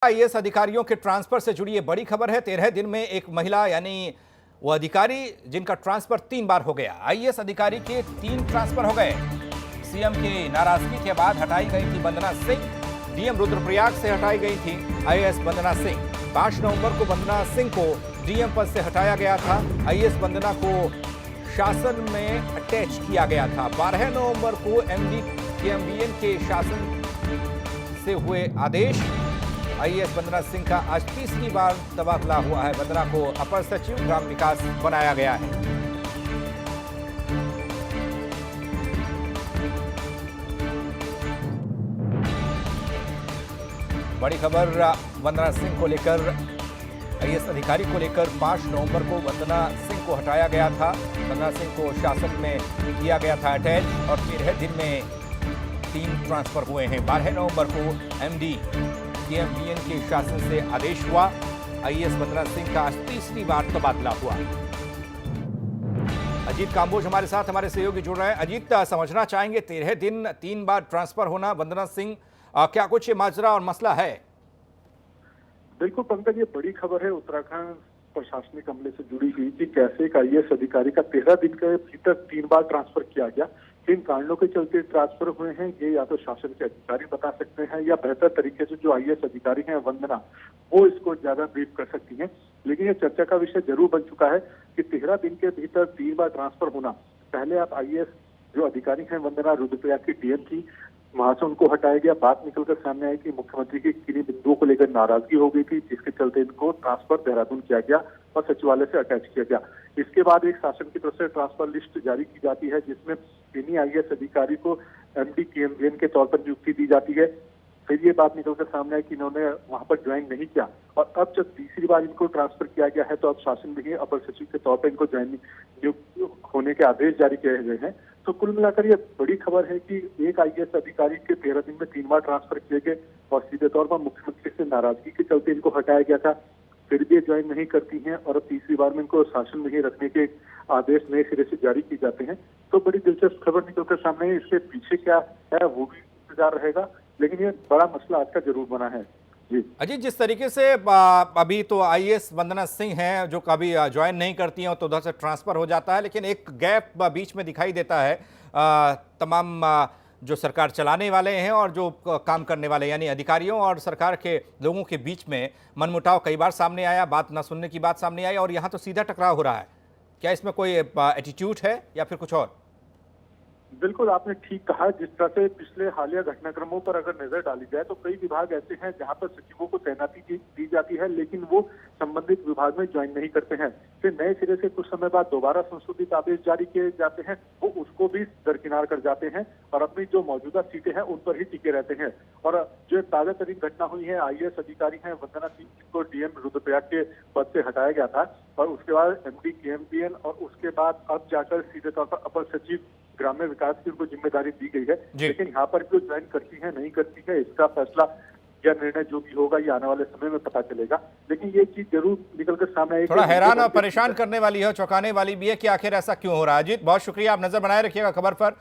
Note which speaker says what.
Speaker 1: IAS अधिकारियों के transfer से जुड़ी ये बड़ी खबर है। 13 दिन में एक महिला यानी वो अधिकारी जिनका ट्रांसफर 3 बार हो गया। आईएएस अधिकारी के 3 ट्रांसफर हो गए। सीएम की नाराजगी के बाद हटाई गई थी वंदना सिंह। डीएम रुद्रप्रयाग से हटाई गई थी आईएएस वंदना सिंह। 5 नवंबर को वंदना सिंह को डीएम पद से हटाया गया था। आईएएस वंदना को शासन में अटैच किया गया था। 12 नवंबर को एमडी केएमवीएन के शासन से हुए आदेश। आईएएस वंदना सिंह का आज तीसरी बार तबादला हुआ है। वंदना को अपर सचिव ग्राम विकास बनाया गया है। बड़ी खबर वंदना सिंह को लेकर, आईएएस अधिकारी को लेकर 5 नवंबर को वंदना सिंह को हटाया गया था। वंदना सिंह को शासन में किया गया था अटैच और 13 दिन में 3 ट्रांसफर हुए हैं। 12 नवंबर को एमडी केएमवीएन के शासन से आदेश हुआ। आईएएस वंदना सिंह का आज तीसरी बार तबादला हुआ। अजीत कांबोज हमारे साथ हमारे सहयोगी जुड़ रहे हैं। अजीत, समझना चाहेंगे 13 दिन 3 बार ट्रांसफर होना वंदना सिंह, क्या कुछ ये माजरा और मसला है?
Speaker 2: बिल्कुल पंकज, ये बड़ी खबर है उत्तराखंड प्रशासनिक अमले से जुड़ी हुई कि कैसे एक आईएएस अधिकारी का 13 दिन के भीतर 3 बार ट्रांसफर किया गया। किन कारणों के चलते ट्रांसफर हुए हैं ये या तो शासन के अधिकारी बता सकते हैं या बेहतर तरीके से जो आईएएस अधिकारी हैं वंदना, वो इसको ज्यादा ब्रीफ कर सकती हैं। लेकिन ये चर्चा का विषय जरूर बन चुका है कि 13 दिन के भीतर 3 बार ट्रांसफर होना। पहले आप आईएएस जो अधिकारी हैं वंदना रुद्रप्रयाग की डीएम थी, वहां से उनको हटाया गया। बात निकलकर सामने आई कि मुख्यमंत्री की किन्हीं बिंदुओं को लेकर नाराजगी हो गई थी, जिसके चलते इनको ट्रांसफर देहरादून किया गया और सचिवालय से अटैच किया गया। इसके बाद एक शासन की तरफ से ट्रांसफर लिस्ट जारी की जाती है, जिसमें इन्हीं आईएएस अधिकारी को एमडी केएमवीएन के तौर पर नियुक्ति दी जाती है। फिर ये बात निकलकर सामने आई कि इन्होंने वहां पर ज्वाइन नहीं किया और अब जब तीसरी बार इनको ट्रांसफर किया गया है तो अब शासन में ही अपर सचिव के तौर पर इनको ज्वाइन नियुक्त होने के आदेश जारी किए गए हैं। तो कुल मिलाकर ये बड़ी खबर है कि एक आईएएस अधिकारी के 13 दिन में 3 बार ट्रांसफर किए गए और सीधे तौर पर मुख्यमंत्री से नाराजगी के चलते इनको हटाया गया था। फिर भी ज्वाइन नहीं करती हैं और अब तीसरी बार में इनको शासन में ही रखने के आदेश नए सिरे से जारी किए जाते हैं। तो बड़ी दिलचस्प खबर निकलकर सामने है। इसके पीछे क्या है वो भी इंतजार रहेगा, लेकिन ये बड़ा मसला आज का जरूर बना है। जी
Speaker 1: अजीत, जिस तरीके से अभी तो आईएएस वंदना सिंह हैं जो कभी ज्वाइन नहीं करती हैं तो उधर से ट्रांसफर हो जाता है, लेकिन एक गैप बीच में दिखाई देता है। तमाम जो सरकार चलाने वाले हैं और जो काम करने वाले यानी अधिकारियों और सरकार के लोगों के बीच में मनमुटाव कई बार सामने आया, बात न सुनने की बात सामने आई और यहाँ तो सीधा टकराव हो रहा है। क्या इसमें कोई एटीट्यूड है या फिर कुछ और?
Speaker 2: बिल्कुल, आपने ठीक कहा। जिस तरह से पिछले हालिया घटनाक्रमों पर अगर नजर डाली जाए तो कई विभाग ऐसे हैं जहां पर सचिवों को तैनाती दी जाती है, लेकिन वो संबंधित विभाग में ज्वाइन नहीं करते हैं। फिर नए सिरे से कुछ समय बाद दोबारा संशोधित आदेश जारी किए जाते हैं, वो उसको भी दरकिनार कर जाते हैं और अपनी जो मौजूदा सीटें हैं उन पर ही टिके रहते हैं। और जो एक ताजा तरीन घटना हुई है, आईएएस अधिकारी हैं वंदना सिंह, जिनको डीएम रुद्रप्रयाग के पद से हटाया गया था और उसके बाद एमडी केएमवीएन और उसके बाद अब जाकर सीधे तौर पर अपर सचिव ग्राम्य विकास की उनको जिम्मेदारी दी गई है। लेकिन यहाँ पर जो ज्वाइन करती है नहीं करती है, इसका फैसला या निर्णय जो भी होगा ये आने वाले समय में पता चलेगा। लेकिन ये चीज जरूर निकलकर सामने आएगी।
Speaker 1: थोड़ा हैरान और परेशान करने वाली है, चौंकाने वाली भी है कि आखिर ऐसा क्यों हो रहा है। अजीत, बहुत शुक्रिया, आप नजर बनाए रखिएगा खबर पर।